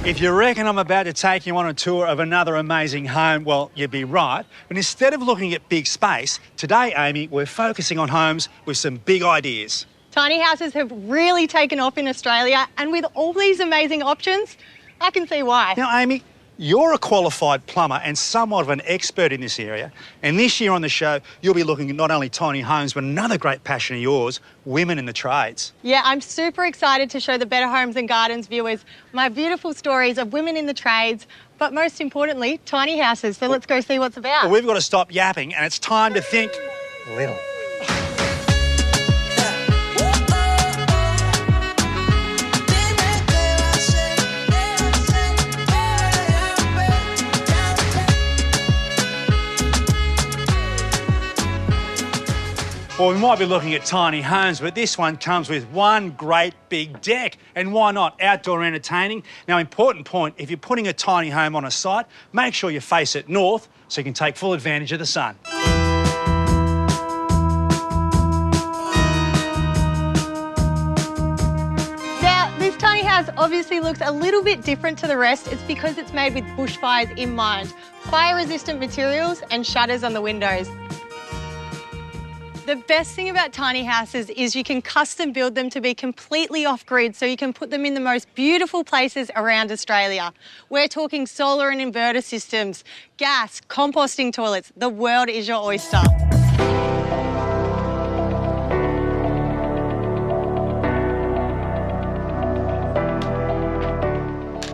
If you reckon I'm about to take you on a tour of another amazing home, well, you'd be right. But instead of looking at big space, today, Amy, we're focusing on homes with some big ideas. Tiny houses have really taken off in Australia, and with all these amazing options, I can see why. Now, Amy, you're a qualified plumber and somewhat of an expert in this area. And this year on the show, you'll be looking at not only tiny homes, but another great passion of yours, women in the trades. Yeah, I'm super excited to show the Better Homes and Gardens viewers my beautiful stories of women in the trades, but most importantly, tiny houses. So let's go see what's about. Well, we've got to stop yapping and it's time to think little. Well, we might be looking at tiny homes, but this one comes with one great big deck. And why not? Outdoor entertaining. Now, important point, if you're putting a tiny home on a site, make sure you face it north so you can take full advantage of the sun. Now, this tiny house obviously looks a little bit different to the rest. It's because it's made with bushfires in mind. Fire-resistant materials and shutters on the windows. The best thing about tiny houses is you can custom build them to be completely off-grid, so you can put them in the most beautiful places around Australia. We're talking solar and inverter systems, gas, composting toilets. The world is your oyster.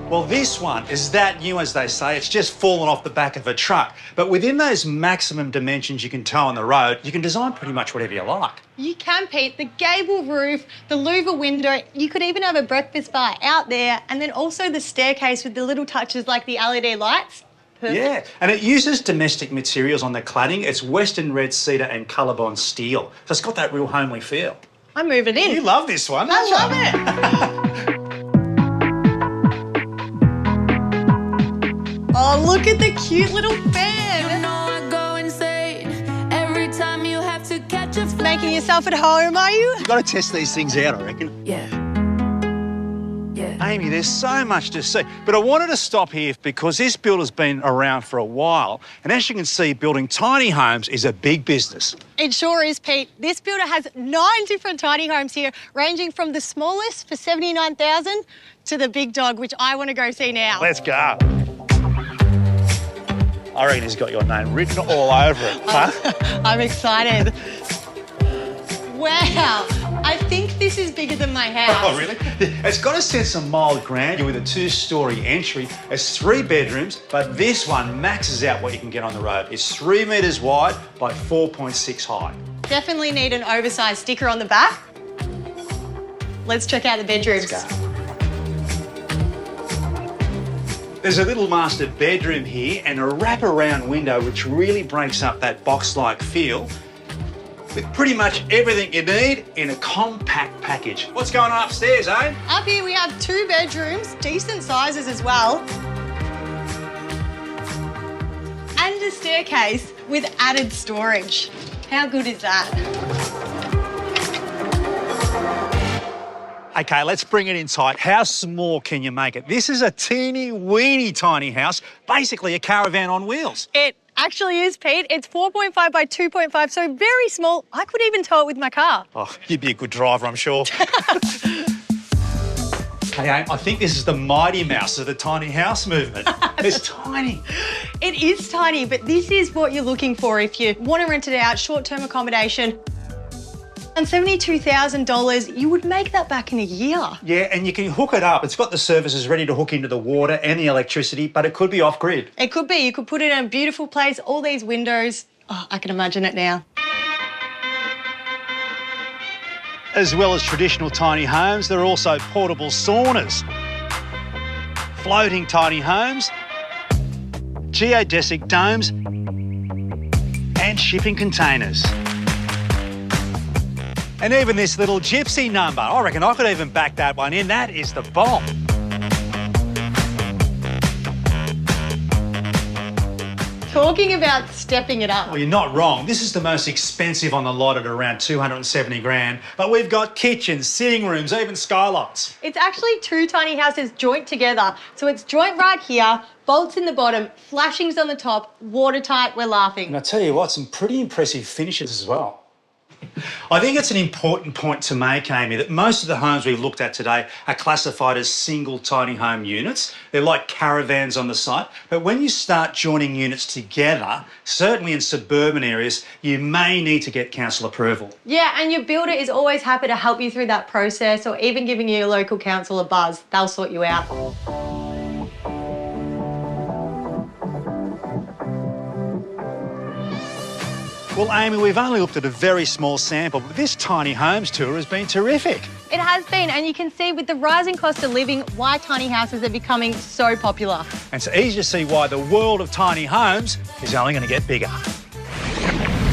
Well, this one is that new, as they say. It's just fallen off the back of a truck. But within those maximum dimensions you can tow on the road, you can design pretty much whatever you like. You can, Pete. The gable roof, the louver window, you could even have a breakfast bar out there, and then also the staircase with the little touches like the LED lights. Perfect. Yeah, and it uses domestic materials on the cladding. It's Western red cedar and Colorbond steel. So it's got that real homely feel. I'm moving in. You love this one, I don't love it. Oh, look at the cute little fan. You know I go insane every time you have to catch a Making yourself at home, are you? You've got to test these things out, I reckon. Yeah. Amy, there's so much to see. But I wanted to stop here because this builder's been around for a while. And as you can see, building tiny homes is a big business. It sure is, Pete. This builder has 9 different tiny homes here, ranging from the smallest for $79,000 to the big dog, which I want to go see now. Let's go. I reckon he's got your name written all over it, huh? I'm excited. Wow, I think this is bigger than my house. Oh, really? It's got a sense of mild grandeur with a 2-storey entry. It's 3 bedrooms, but this one maxes out what you can get on the road. It's 3 metres wide by 4.6 high. Definitely need an oversized sticker on the back. Let's check out the bedrooms. Let's go. There's a little master bedroom here and a wraparound window which really breaks up that box-like feel with pretty much everything you need in a compact package. What's going on upstairs, eh? Up here we have 2 bedrooms, decent sizes as well. And a staircase with added storage. How good is that? Okay, let's bring it in tight. How small can you make it? This is a teeny-weeny tiny house, basically a caravan on wheels. It actually is, Pete. It's 4.5 by 2.5, so very small. I could even tow it with my car. Oh, you'd be a good driver, I'm sure. Hey, Aim, I think this is the Mighty Mouse of the tiny house movement. It's tiny. It is tiny, but this is what you're looking for if you want to rent it out, short-term accommodation. And $72,000, you would make that back in a year. Yeah, and you can hook it up. It's got the services ready to hook into the water and the electricity, but it could be off-grid. It could be. You could put it in a beautiful place, all these windows. Oh, I can imagine it now. As well as traditional tiny homes, there are also portable saunas, floating tiny homes, geodesic domes, and shipping containers. And even this little gypsy number. I reckon I could even back that one in. That is the bomb. Talking about stepping it up. Well, you're not wrong. This is the most expensive on the lot at around 270 grand. But we've got kitchens, sitting rooms, even skylights. It's actually 2 tiny houses joint together. So it's joint right here, bolts in the bottom, flashings on the top, watertight, we're laughing. And I tell you what, some pretty impressive finishes as well. I think it's an important point to make, Amy, that most of the homes we've looked at today are classified as single tiny home units. They're like caravans on the site. But when you start joining units together, certainly in suburban areas, you may need to get council approval. Yeah, and your builder is always happy to help you through that process, or even giving your local council a buzz. They'll sort you out. Well, Amy, we've only looked at a very small sample, but this tiny homes tour has been terrific. It has been, and you can see with the rising cost of living why tiny houses are becoming so popular. And it's easy to see why the world of tiny homes is only going to get bigger.